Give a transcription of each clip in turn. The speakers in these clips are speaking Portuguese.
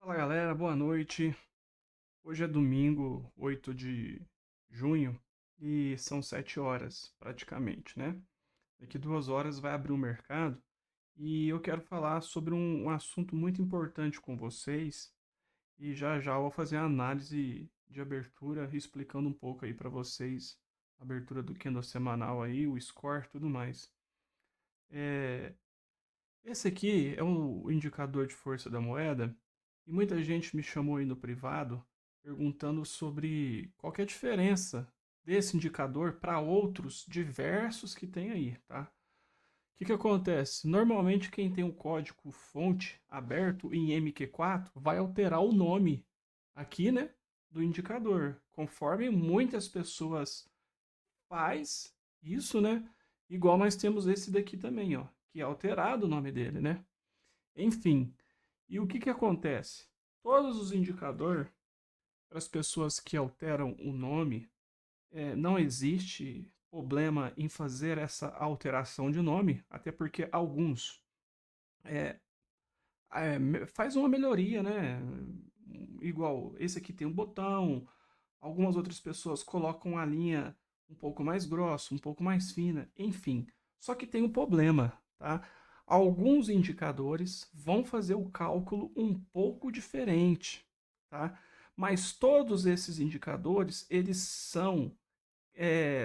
Fala galera, boa noite. Hoje é domingo, 8 de junho, e são 7 horas praticamente, né? Daqui 2 horas vai abrir o mercado e eu quero falar sobre um assunto muito importante com vocês e já já eu vou fazer a análise de abertura, explicando um pouco aí para vocês a abertura do candle semanal aí, o score, tudo mais. É, Esse aqui é o indicador de força da moeda e muita gente me chamou aí no privado perguntando sobre qual que é a diferença desse indicador para outros diversos que tem aí, tá? O que que acontece? Normalmente quem tem o código fonte aberto em MQ4 vai alterar o nome aqui, né, do indicador, conforme muitas pessoas faz isso, né? Igual nós temos esse daqui também, ó, que é alterado o nome dele, né? Enfim, e o que que acontece? Todos os indicadores, para as pessoas que alteram o nome, não existe problema em fazer essa alteração de nome, até porque alguns é, faz uma melhoria, né? Igual esse aqui tem um botão, algumas outras pessoas colocam a linha um pouco mais grossa, um pouco mais fina, enfim. Só que tem um problema, tá? Alguns indicadores vão fazer o cálculo um pouco diferente, tá? Mas todos esses indicadores, eles são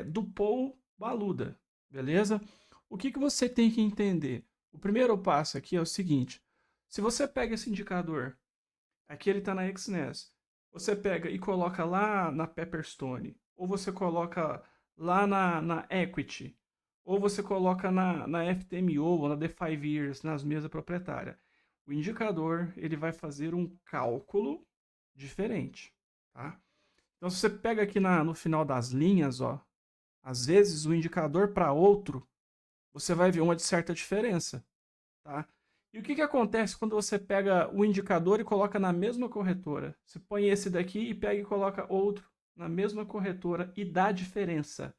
do Paul Baluda, beleza? O que que você tem que entender? O primeiro passo aqui é o seguinte: se você pega esse indicador, aqui ele está na XNES, você pega e coloca lá na Pepperstone, ou você coloca lá na Equity, ou você coloca na FTMO ou na The 5 Years, nas mesas proprietárias. O indicador ele vai fazer um cálculo diferente, tá? Então, se você pega aqui no final das linhas, ó, às vezes o indicador para outro, você vai ver uma certa diferença, tá? E o que que acontece quando você pega o indicador e coloca na mesma corretora? Você põe esse daqui e pega e coloca outro na mesma corretora e dá diferença.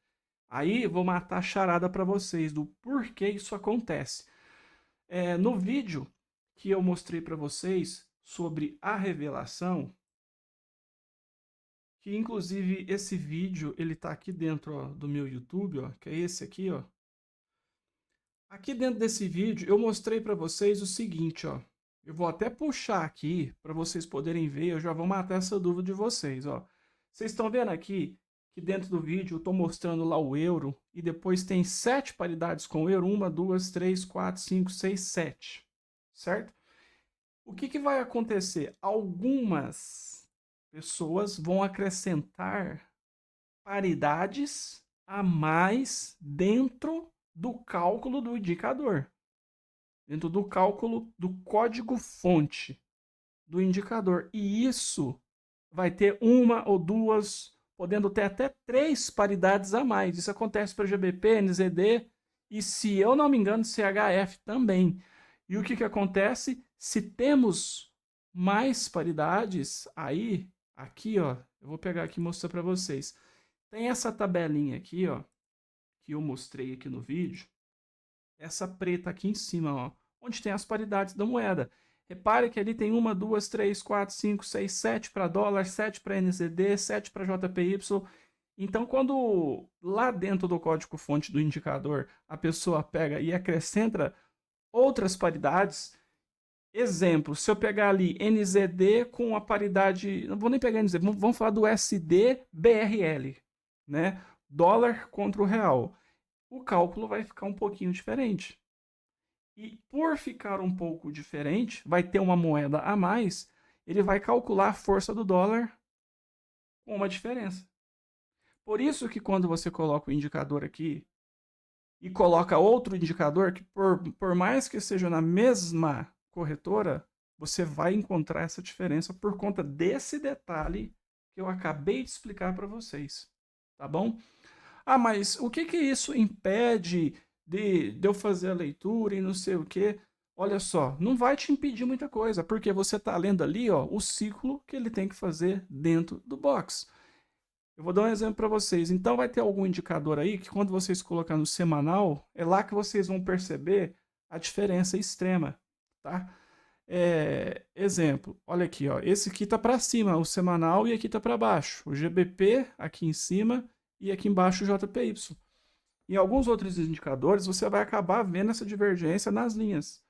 Aí vou matar a charada para vocês do porquê isso acontece. No vídeo que eu mostrei para vocês sobre a revelação, que inclusive esse vídeo ele tá aqui dentro, ó, do meu YouTube, ó, que é esse aqui, ó. Aqui dentro desse vídeo eu mostrei para vocês o seguinte, ó. Eu vou até puxar aqui para vocês poderem ver, eu já vou matar essa dúvida de vocês, ó. Vocês estão vendo aqui que dentro do vídeo eu estou mostrando lá o euro e depois tem 7 paridades com o euro, 1, 2, 3, 4, 5, 6, 7, certo? O que que vai acontecer? Algumas pessoas vão acrescentar paridades a mais dentro do cálculo do indicador, dentro do cálculo do código-fonte do indicador. E isso vai ter uma ou duas, podendo ter até 3 paridades a mais. Isso acontece para GBP, NZD e, se eu não me engano, CHF também. E o que que acontece? Se temos mais paridades, aí, aqui, ó, eu vou pegar aqui e mostrar para vocês. Tem essa tabelinha aqui, ó, que eu mostrei aqui no vídeo, essa preta aqui em cima, ó, onde tem as paridades da moeda. Repare que ali tem 1, 2, 3, 4, 5, 6, 7 para dólar, 7 para NZD, 7 para JPY. Então, quando lá dentro do código-fonte do indicador a pessoa pega e acrescenta outras paridades, exemplo, se eu pegar ali NZD com a paridade, não vou nem pegar NZD, vamos falar do SDBRL, né? Dólar contra o real. O cálculo vai ficar um pouquinho diferente. E por ficar um pouco diferente, vai ter uma moeda a mais, ele vai calcular a força do dólar com uma diferença. Por isso que quando você coloca o indicador aqui e coloca outro indicador, que por mais que seja na mesma corretora, você vai encontrar essa diferença por conta desse detalhe que eu acabei de explicar para vocês. Tá bom? Ah, mas o que que isso impede de eu fazer a leitura e não sei o quê? Olha só, não vai te impedir muita coisa, porque você está lendo ali, ó, o ciclo que ele tem que fazer dentro do box. Eu vou dar um exemplo para vocês. Então vai ter algum indicador aí que quando vocês colocar no semanal, é lá que vocês vão perceber a diferença extrema, tá? Exemplo, olha aqui, ó, esse aqui está para cima, o semanal, e aqui está para baixo. O GBP aqui em cima e aqui embaixo o JPY. Em alguns outros indicadores, você vai acabar vendo essa divergência nas linhas.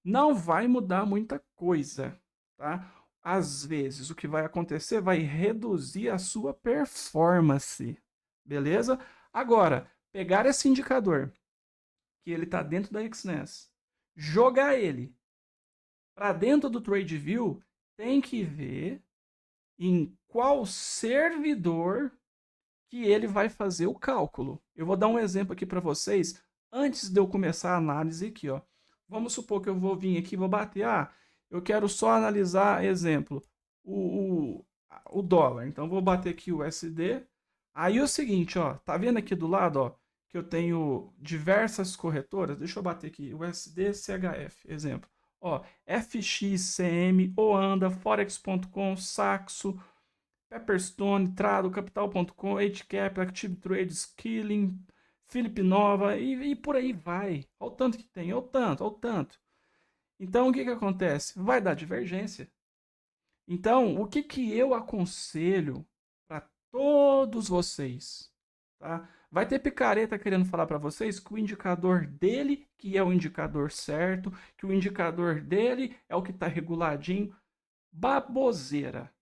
Não vai mudar muita coisa, tá? Às vezes, o que vai acontecer vai reduzir a sua performance, beleza? Agora, pegar esse indicador, que ele está dentro da XNES, jogar ele para dentro do TradeView, tem que ver em qual servidor que ele vai fazer o cálculo. Eu vou dar um exemplo aqui para vocês, antes de eu começar a análise aqui, ó. Vamos supor que eu vou vir aqui e vou bater, eu quero só analisar, exemplo, o dólar. Então, vou bater aqui o USD. Aí, o seguinte, ó, tá vendo aqui do lado, ó, que eu tenho diversas corretoras? Deixa eu bater aqui, USD, CHF, exemplo. Ó, FXCM, Oanda, Forex.com, Saxo, Pepperstone, Trado, Capital.com, HCap, Active Trade, Skilling, Felipe Nova e por aí vai. Olha o tanto que tem, olha o tanto. Então, o que acontece? Vai dar divergência. Então, o que eu aconselho para todos vocês, tá? Vai ter picareta querendo falar para vocês que o indicador dele que é o indicador certo, que o indicador dele é o que está reguladinho. Baboseira.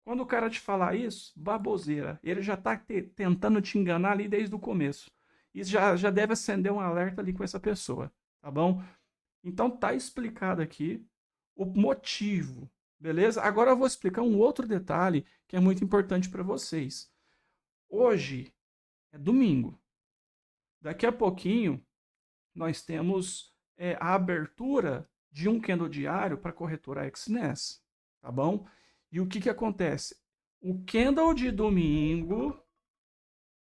Quando o cara te falar isso, baboseira. Ele já está tentando te enganar ali desde o começo. E já deve acender um alerta ali com essa pessoa, tá bom? Então tá explicado aqui o motivo, beleza? Agora eu vou explicar um outro detalhe que é muito importante para vocês. Hoje é domingo. Daqui a pouquinho nós temos a abertura de um candle diário para a corretora XNES, tá bom? E o que acontece? O candle de domingo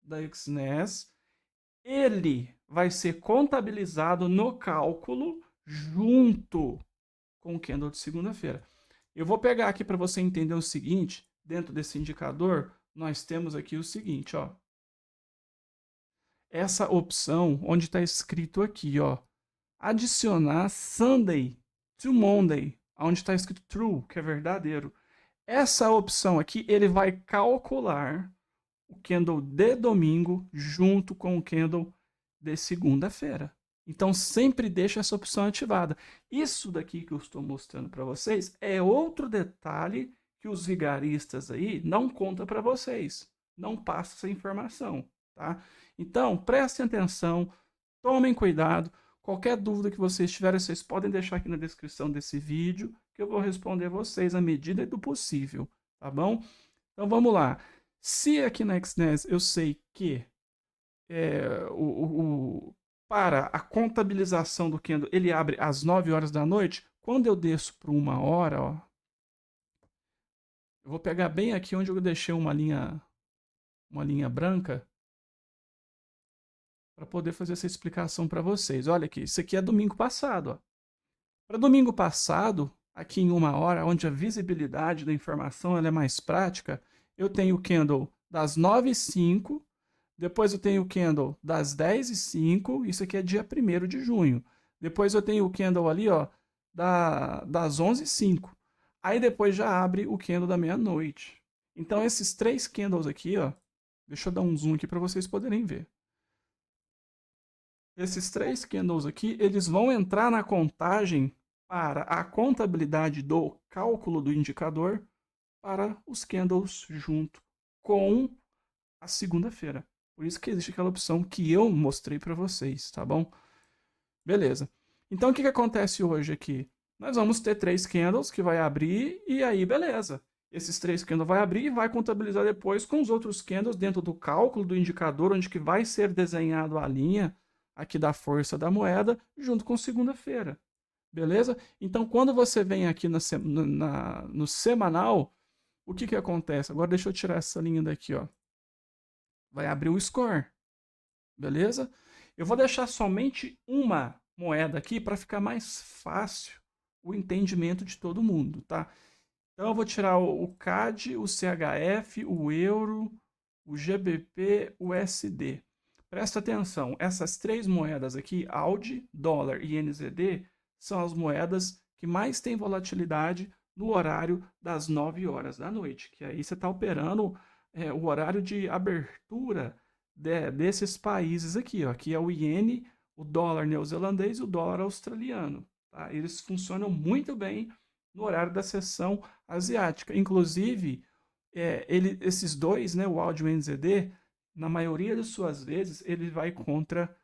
da XNES, ele vai ser contabilizado no cálculo junto com o candle de segunda-feira. Eu vou pegar aqui para você entender o seguinte, dentro desse indicador, nós temos aqui o seguinte, ó. Essa opção, onde está escrito aqui, ó, adicionar Sunday to Monday, onde está escrito true, que é verdadeiro. Essa opção aqui, ele vai calcular o candle de domingo junto com o candle de segunda-feira. Então, sempre deixa essa opção ativada. Isso daqui que eu estou mostrando para vocês é outro detalhe que os vigaristas aí não contam para vocês. Não passa essa informação, tá? Então, prestem atenção, tomem cuidado. Qualquer dúvida que vocês tiverem, vocês podem deixar aqui na descrição desse vídeo, que eu vou responder vocês à medida do possível, tá bom? Então, vamos lá. Se aqui na XNES eu sei que para a contabilização do candle ele abre às 9 horas da noite, quando eu desço para 1 hora, ó, eu vou pegar bem aqui onde eu deixei uma linha branca para poder fazer essa explicação para vocês. Olha aqui, isso aqui é domingo passado. Para domingo passado, aqui em 1 hora, onde a visibilidade da informação ela é mais prática, eu tenho o candle das 9h05, depois eu tenho o candle das 10h05, isso aqui é dia 1º de junho. Depois eu tenho o candle ali, ó, das 11h05. Aí depois já abre o candle da meia-noite. Então esses 3 candles aqui, ó, deixa eu dar um zoom aqui para vocês poderem ver. Esses 3 candles aqui, eles vão entrar na contagem para a contabilidade do cálculo do indicador para os candles junto com a segunda-feira. Por isso que existe aquela opção que eu mostrei para vocês, tá bom? Beleza. Então, o que acontece hoje aqui? Nós vamos ter 3 candles que vai abrir e aí, beleza. Esses 3 candles vai abrir e vai contabilizar depois com os outros candles dentro do cálculo do indicador, onde que vai ser desenhado a linha aqui da força da moeda, junto com segunda-feira. Beleza? Então, quando você vem aqui no semanal, o que acontece? Agora deixa eu tirar essa linha daqui, ó. Vai abrir o score. Beleza? Eu vou deixar somente uma moeda aqui para ficar mais fácil o entendimento de todo mundo, tá? Então, eu vou tirar o CAD, o CHF, o euro, o GBP, o USD. Presta atenção, essas 3 moedas aqui, AUD, dólar e NZD, são as moedas que mais tem volatilidade no horário das 9 horas da noite, que aí você está operando o horário de abertura desses países aqui, ó. Aqui é o iene, o dólar neozelandês e o dólar australiano. Tá? Eles funcionam muito bem no horário da sessão asiática. Inclusive, esses dois, né, o AUD e o NZD, na maioria de suas vezes, ele vai contra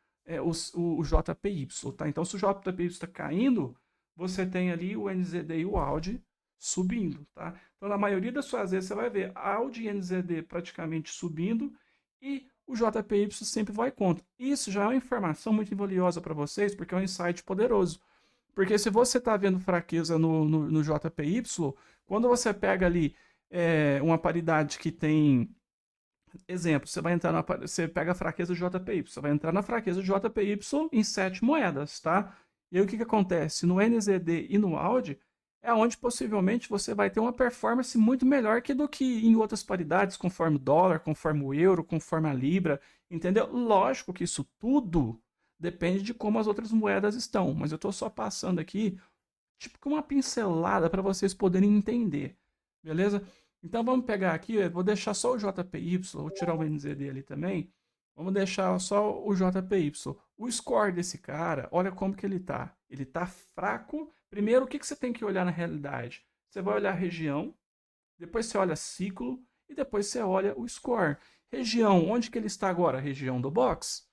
o JPY. Tá? Então, se o JPY está caindo, você tem ali o NZD e o AUD subindo. Tá? Então, na maioria das suas vezes, você vai ver AUD e NZD praticamente subindo e o JPY sempre vai contra. Isso já é uma informação muito valiosa para vocês, porque é um insight poderoso. Porque se você está vendo fraqueza no JPY, quando você pega ali uma paridade que tem. Exemplo, você vai entrar você pega a fraqueza do JPY, você vai entrar na fraqueza do JPY em 7 moedas, tá? E aí o que, que acontece? No NZD e no AUD é onde possivelmente você vai ter uma performance muito melhor do que em outras paridades, conforme o dólar, conforme o euro, conforme a libra, entendeu? Lógico que isso tudo depende de como as outras moedas estão, mas eu estou só passando aqui tipo com uma pincelada para vocês poderem entender, beleza? Então vamos pegar aqui, eu vou deixar só o JPY, vou tirar o NZD ali também. Vamos deixar só o JPY. O score desse cara, olha como que ele tá. Ele tá fraco. Primeiro, o que, que você tem que olhar na realidade? Você vai olhar a região, depois você olha ciclo e depois você olha o score. Região, onde que ele está agora? Região do box?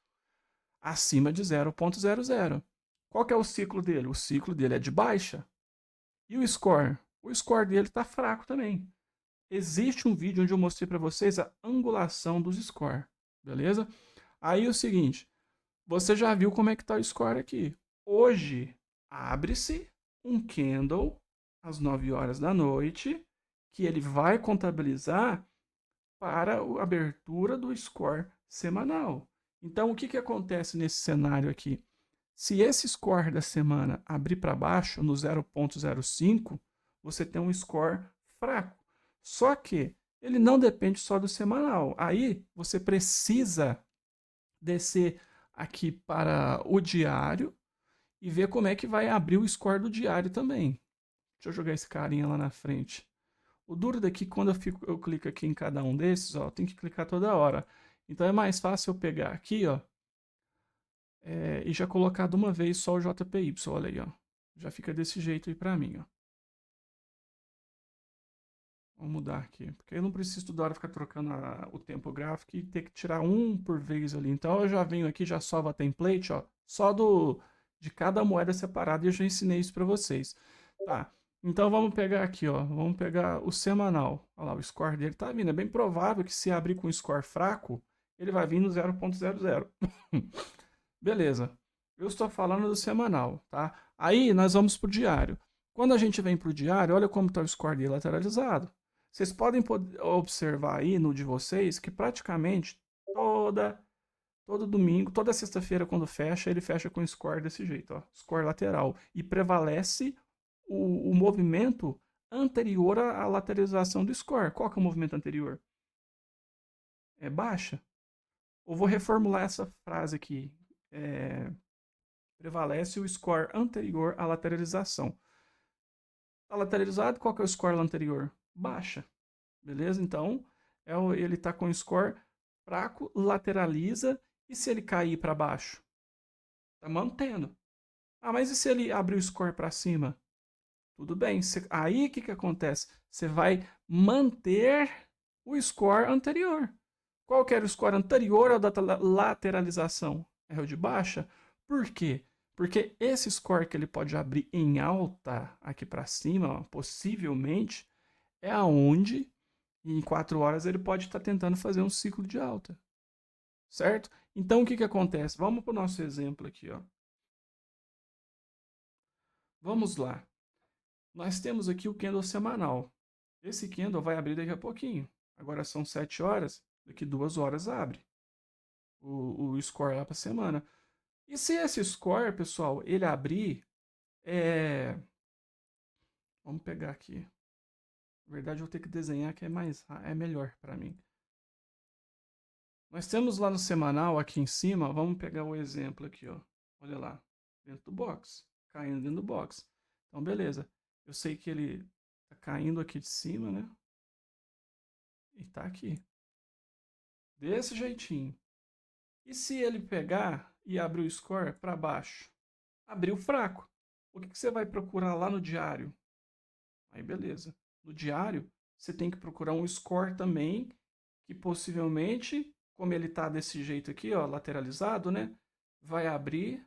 Acima de 0.00. Qual que é o ciclo dele? O ciclo dele é de baixa. E o score? O score dele está fraco também. Existe um vídeo onde eu mostrei para vocês a angulação dos scores, beleza? Aí é o seguinte, você já viu como é que está o score aqui. Hoje, abre-se um candle às 9 horas da noite, que ele vai contabilizar para a abertura do score semanal. Então, o que, que acontece nesse cenário aqui? Se esse score da semana abrir para baixo no 0.05, você tem um score fraco. Só que ele não depende só do semanal. Aí você precisa descer aqui para o diário e ver como é que vai abrir o score do diário também. Deixa eu jogar esse carinha lá na frente. O duro daqui, quando eu clico aqui em cada um desses, ó, tem que clicar toda hora. Então é mais fácil eu pegar aqui, ó, e já colocar de uma vez só o JPY, olha aí, ó. Já fica desse jeito aí pra mim, ó. Vamos mudar aqui, porque eu não preciso toda hora ficar trocando o tempo gráfico e ter que tirar um por vez ali. Então eu já venho aqui, já salvo a template, ó, só de cada moeda separada e eu já ensinei isso para vocês. Tá, então vamos pegar aqui, ó, vamos pegar o semanal. Olha lá, o score dele tá vindo. É bem provável que se abrir com um score fraco, ele vai vir no 0.00. Beleza, eu estou falando do semanal, tá? Aí nós vamos pro diário. Quando a gente vem pro diário, olha como está o score dele lateralizado. Vocês podem observar aí no de vocês que praticamente todo domingo, toda sexta-feira quando fecha, ele fecha com score desse jeito, ó, score lateral. E prevalece o movimento anterior à lateralização do score. Qual que é o movimento anterior? É baixa. Eu vou reformular essa frase aqui. Prevalece o score anterior à lateralização. Está lateralizado, qual que é o score anterior? Baixa. Beleza? Então, ele está com o score fraco, lateraliza, e se ele cair para baixo? Está mantendo. Ah, mas e se ele abrir o score para cima? Tudo bem. Aí o que, que acontece? Você vai manter o score anterior. Qual que era o score anterior ao da lateralização? É o de baixa? Por quê? Porque esse score que ele pode abrir em alta aqui para cima, ó, possivelmente, é aonde em 4 horas ele pode estar tentando fazer um ciclo de alta. Certo? Então o que, que acontece? Vamos para o nosso exemplo aqui. Ó. Vamos lá. Nós temos aqui o candle semanal. Esse candle vai abrir daqui a pouquinho. Agora são 7 horas, daqui 2 horas abre o score lá para a semana. E se esse score, pessoal, ele abrir, vamos pegar aqui. Na verdade, eu vou ter que desenhar que é melhor para mim. Nós temos lá no semanal, aqui em cima, vamos pegar o exemplo aqui, ó. Olha lá, dentro do box, caindo dentro do box. Então, beleza. Eu sei que ele tá caindo aqui de cima, né? E tá aqui. Desse jeitinho. E se ele pegar e abrir o score para baixo? Abriu fraco. O que você vai procurar lá no diário? Aí, beleza. No diário, você tem que procurar um score também, que possivelmente, como ele tá desse jeito aqui, ó, lateralizado, né? Vai abrir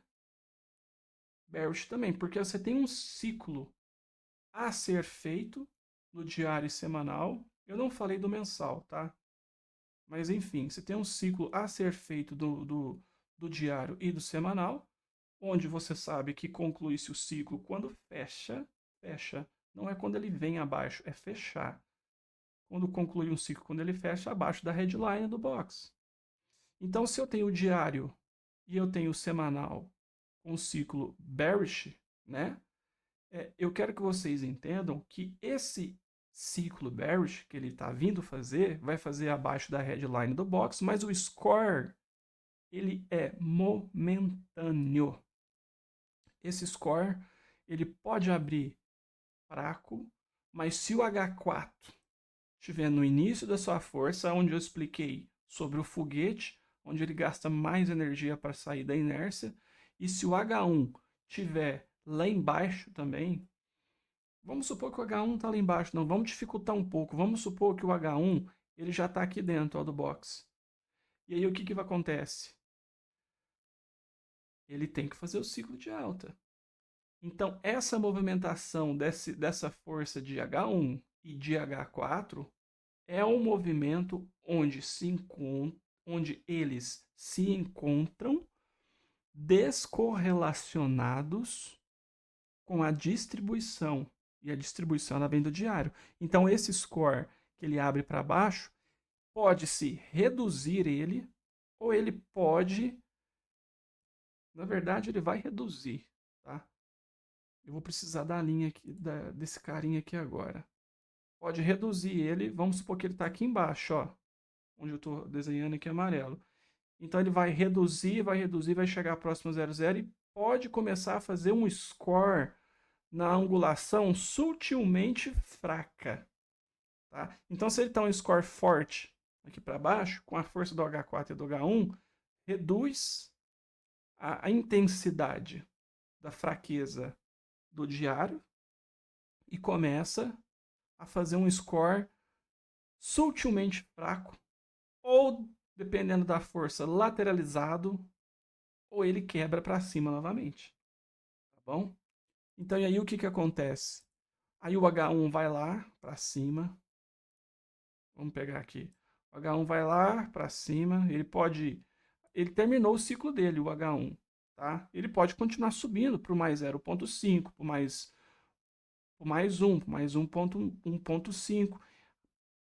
bearish também, porque você tem um ciclo a ser feito no diário semanal. Eu não falei do mensal, tá? Mas enfim, você tem um ciclo a ser feito do diário e do semanal, onde você sabe que conclui-se o ciclo quando fecha, fecha. Não é quando ele vem abaixo, é fechar. Quando conclui um ciclo, quando ele fecha, abaixo da headline do box. Então, se eu tenho o diário e eu tenho o semanal com o ciclo bearish, né? Eu quero que vocês entendam que esse ciclo bearish que ele está vindo fazer, vai fazer abaixo da headline do box, mas o score, ele é momentâneo. Esse score, ele pode abrir fraco, mas se o H4 estiver no início da sua força, onde eu expliquei sobre o foguete, onde ele gasta mais energia para sair da inércia, e se o H1 estiver lá embaixo também, vamos supor que o H1 está lá embaixo, não, vamos dificultar um pouco, vamos supor que o H1 ele já está aqui dentro ó, do box. E aí o que acontece? Ele tem que fazer o ciclo de alta. Então, essa movimentação dessa força de H1 e de H4 é um movimento onde eles se encontram descorrelacionados com a distribuição. E a distribuição ela vem do diário. Então, esse score que ele abre para baixo, pode-se reduzir ele, ou ele pode... Na verdade, ele vai reduzir, tá? Eu vou precisar da linha aqui, desse carinha aqui agora. Pode reduzir ele, vamos supor que ele está aqui embaixo, ó. Onde eu estou desenhando aqui amarelo. Então ele vai reduzir, vai chegar próximo a 0,0 e pode começar a fazer um score na angulação sutilmente fraca. Tá? Então se ele está um score forte aqui para baixo, com a força do H4 e do H1, reduz a intensidade da fraqueza do diário e começa a fazer um score sutilmente fraco ou, dependendo da força, lateralizado, ou ele quebra para cima novamente. Tá bom? Então, e aí o que acontece? Aí o H1 vai lá para cima. Vamos pegar aqui. O H1 vai lá para cima. Ele terminou o ciclo dele, o H1. Tá? Ele pode continuar subindo para o mais 0,5, para o mais 1, para mais 1,5.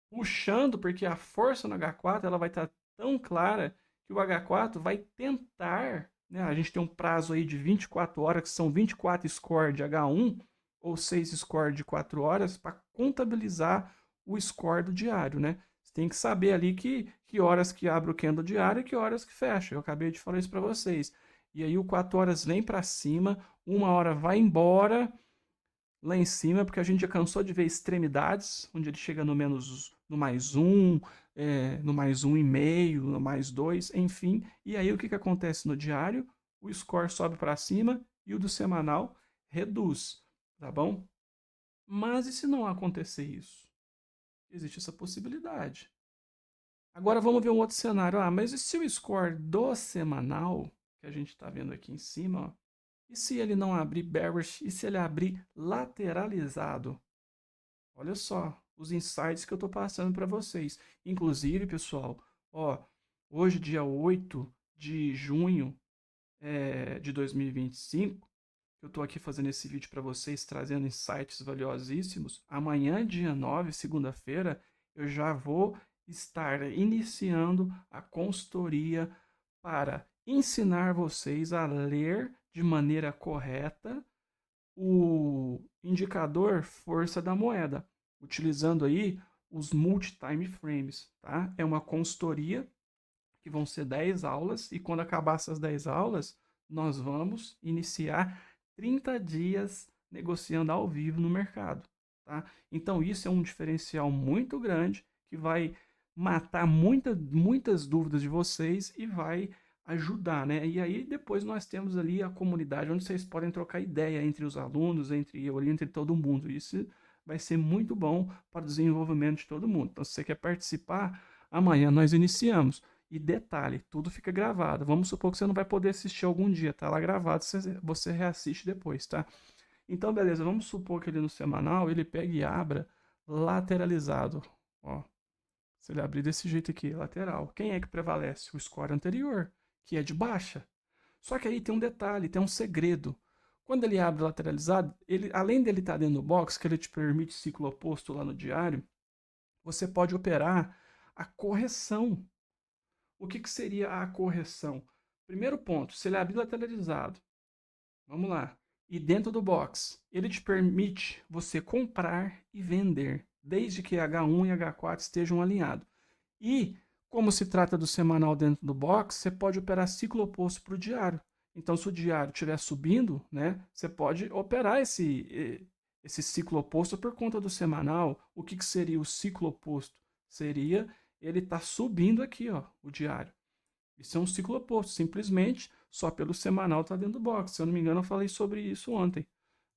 Puxando, porque a força no H4 ela vai estar tão clara que o H4 vai tentar, né? A gente tem um prazo aí de 24 horas, que são 24 score de H1, ou 6 score de 4 horas, para contabilizar o score do diário, né? Você tem que saber ali que horas que abre o candle diário e que horas que fecha. Eu acabei de falar isso para vocês. E aí o 4 horas vem para cima, 1 hora vai embora lá em cima, porque a gente já cansou de ver extremidades, onde ele chega no mais 1, no mais 1,5, no mais 2, enfim. E aí o que acontece no diário? O score sobe para cima e o do semanal reduz, tá bom? Mas e se não acontecer isso? Existe essa possibilidade. Agora vamos ver um outro cenário. Mas e se o score do semanal, que a gente está vendo aqui em cima, ó, e se ele não abrir bearish? E se ele abrir lateralizado? Olha só os insights que eu estou passando para vocês. Inclusive, pessoal, ó, hoje, dia 8 de junho de 2025, eu estou aqui fazendo esse vídeo para vocês, trazendo insights valiosíssimos. Amanhã, dia 9, segunda-feira, eu já vou estar iniciando a consultoria para ensinar vocês a ler de maneira correta o indicador força da moeda, utilizando aí os multi-time frames, tá? É uma consultoria que vão ser 10 aulas e quando acabar essas 10 aulas, nós vamos iniciar 30 dias negociando ao vivo no mercado, tá? Então isso é um diferencial muito grande que vai matar muitas dúvidas de vocês e vai ajudar, né? E aí depois nós temos ali a comunidade onde vocês podem trocar ideia entre os alunos, entre eu, entre todo mundo. Isso vai ser muito bom para o desenvolvimento de todo mundo. Então, se você quer participar, amanhã nós iniciamos. E detalhe, tudo fica gravado. Vamos supor que você não vai poder assistir algum dia, tá lá gravado, você reassiste depois, tá? Então, beleza, vamos supor que ele no semanal ele pega e abra lateralizado. Ó, se ele abrir desse jeito aqui, lateral, quem é que prevalece? O score anterior, que é de baixa. Só que aí tem um detalhe, tem um segredo. Quando ele abre lateralizado, ele, além dele estar dentro do box, que ele te permite ciclo oposto lá no diário, você pode operar a correção. O que seria a correção? Primeiro ponto, se ele abrir lateralizado, vamos lá, e dentro do box, ele te permite você comprar e vender, desde que H1 e H4 estejam alinhados. E, como se trata do semanal dentro do box, você pode operar ciclo oposto para o diário. Então, se o diário estiver subindo, né, você pode operar esse ciclo oposto por conta do semanal. O que seria o ciclo oposto? Seria ele estar subindo aqui, ó, o diário. Isso é um ciclo oposto, simplesmente só pelo semanal está dentro do box. Se eu não me engano, eu falei sobre isso ontem,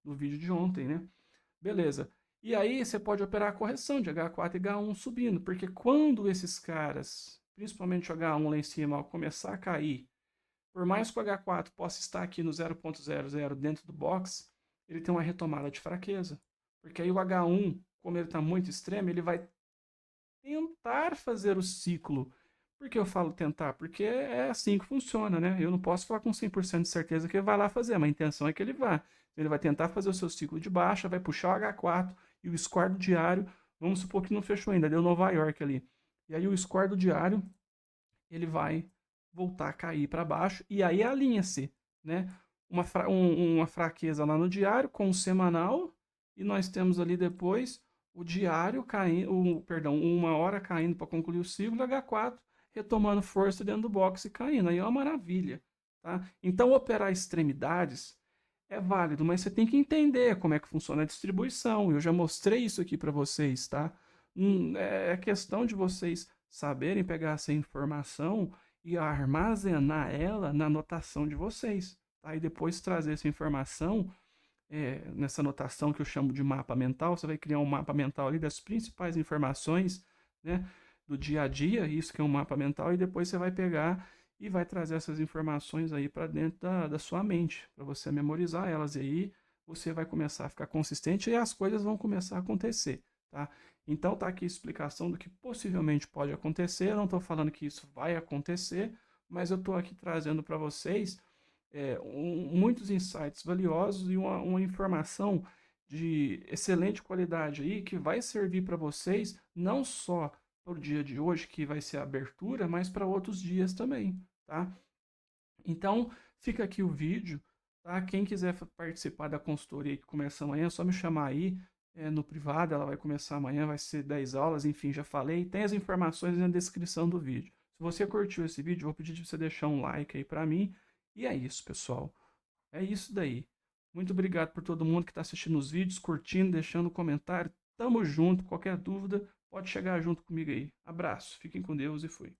no vídeo de ontem, né? Beleza. E aí você pode operar a correção de H4 e H1 subindo, porque quando esses caras, principalmente o H1 lá em cima, começar a cair, por mais que o H4 possa estar aqui no 0.00 dentro do box, ele tem uma retomada de fraqueza. Porque aí o H1, como ele está muito extremo, ele vai tentar fazer o ciclo. Por que eu falo tentar? Porque é assim que funciona, né? Eu não posso falar com 100% de certeza que ele vai lá fazer, mas a intenção é que ele vá. Ele vai tentar fazer o seu ciclo de baixa, vai puxar o H4 e o score do diário, vamos supor que não fechou ainda, deu Nova York ali. E aí o score do diário, ele vai voltar a cair para baixo e aí alinha-se, né? Uma fraqueza lá no diário com o semanal e nós temos ali depois o diário caindo, perdão, uma hora caindo para concluir o ciclo, H4 retomando força dentro do box e caindo. Aí é uma maravilha, tá? Então operar extremidades é válido, mas você tem que entender como é que funciona a distribuição. Eu já mostrei isso aqui para vocês, tá? É questão de vocês saberem pegar essa informação e armazenar ela na anotação de vocês, tá? E depois trazer essa informação nessa anotação que eu chamo de mapa mental. Você vai criar um mapa mental ali das principais informações, né, do dia a dia, isso que é um mapa mental, e depois você vai pegar e vai trazer essas informações aí para dentro da sua mente, para você memorizar elas, e aí você vai começar a ficar consistente e as coisas vão começar a acontecer, tá? Então tá aqui a explicação do que possivelmente pode acontecer. Eu não estou falando que isso vai acontecer, mas eu estou aqui trazendo para vocês muitos insights valiosos e uma informação de excelente qualidade aí que vai servir para vocês não só para o dia de hoje, que vai ser a abertura, mas para outros dias também, tá? Então, fica aqui o vídeo, tá? Quem quiser participar da consultoria que começa amanhã, é só me chamar aí no privado, ela vai começar amanhã, vai ser 10 aulas, enfim, já falei. Tem as informações na descrição do vídeo. Se você curtiu esse vídeo, eu vou pedir de você deixar um like aí para mim. E é isso, pessoal. É isso daí. Muito obrigado por todo mundo que está assistindo os vídeos, curtindo, deixando comentário. Tamo junto. Qualquer dúvida, pode chegar junto comigo aí. Abraço, fiquem com Deus e fui.